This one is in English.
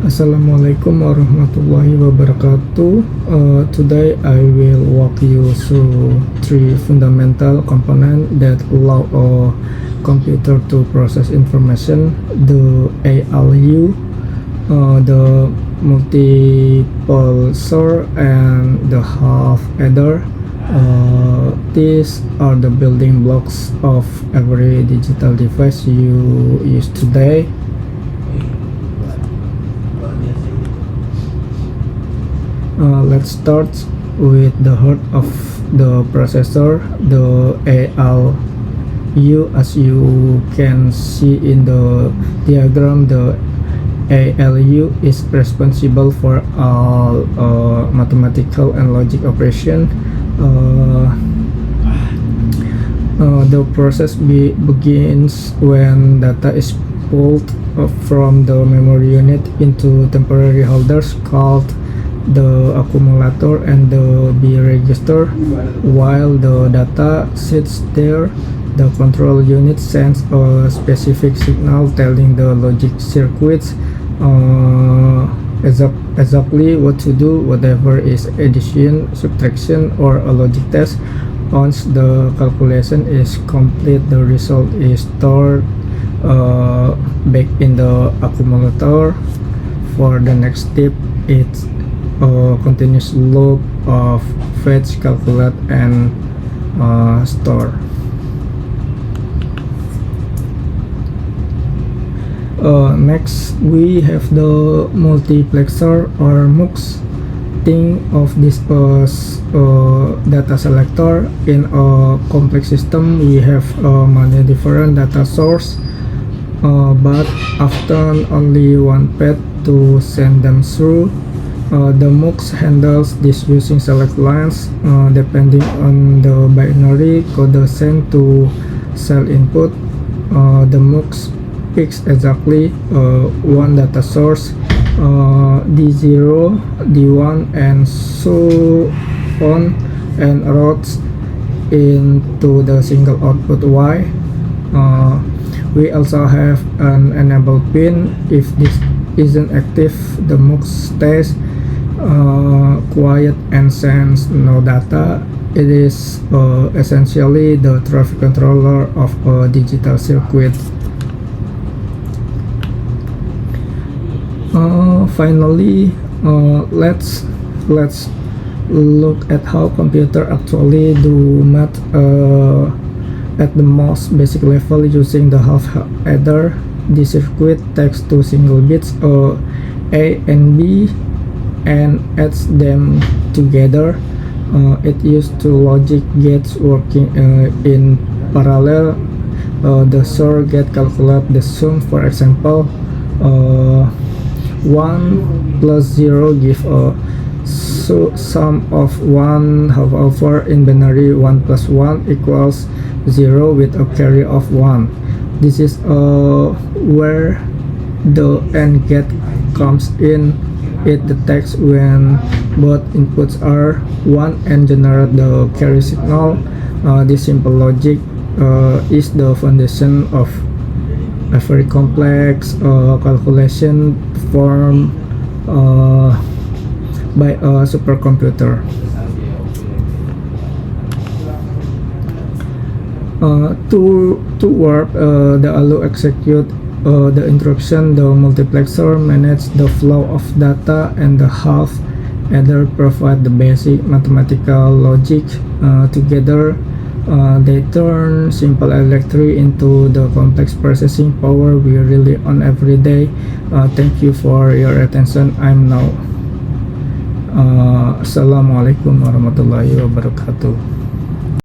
Assalamualaikum warahmatullahi wabarakatuh. Today I will walk you through three fundamental components that allow a computer to process information: the ALU, the multiplexer, and the half adder. These are the building blocks of every digital device you use today. Let's start with the heart of the processor, the ALU. As you can see in the diagram, the ALU is responsible for all mathematical and logic operation. The process begins when data is pulled from the memory unit into temporary holders called the accumulator and the B register. While the data sits there, the control unit sends a specific signal telling the logic circuits exactly what to do, whatever is addition, subtraction, or a logic test. Once the calculation is complete, the result is stored back in the accumulator. For the next step, it's a continuous loop of fetch, calculate, and store. Next, we have the multiplexer or MUX. Think of this as a data selector. In a complex system, we have many different data sources, but often only one path to send them through. The MUX handles this using select lines. Depending on the binary code sent to cell input, the MUX picks exactly one data source, D0, D1, and so on, and routes into the single output Y. We also have an enable pin. If this isn't active, the MUX stays quiet and sends no data. It is essentially the traffic controller of a digital circuit. Finally, let's look at how computer actually do math at the most basic level using the half adder. The circuit takes two single bits, A and B, and adds them together. It used two logic gates working in parallel. The SOR gate calculate the sum. For example, 1 plus 0 give a sum of 1 however in binary 1 plus 1 equals 0 with a carry of 1. This is where the AND gate comes in. It detects when both inputs are 1 and generate the carry signal. This simple logic is the foundation of a very complex calculation performed by a supercomputer. To work, the ALU execute the instruction, the multiplexer manage the flow of data, and the half adder provide the basic mathematical logic. Together, they turn simple electricity into the complex processing power we rely on every day. Thank you for your attention. I'm now. Assalamualaikum warahmatullahi wabarakatuh.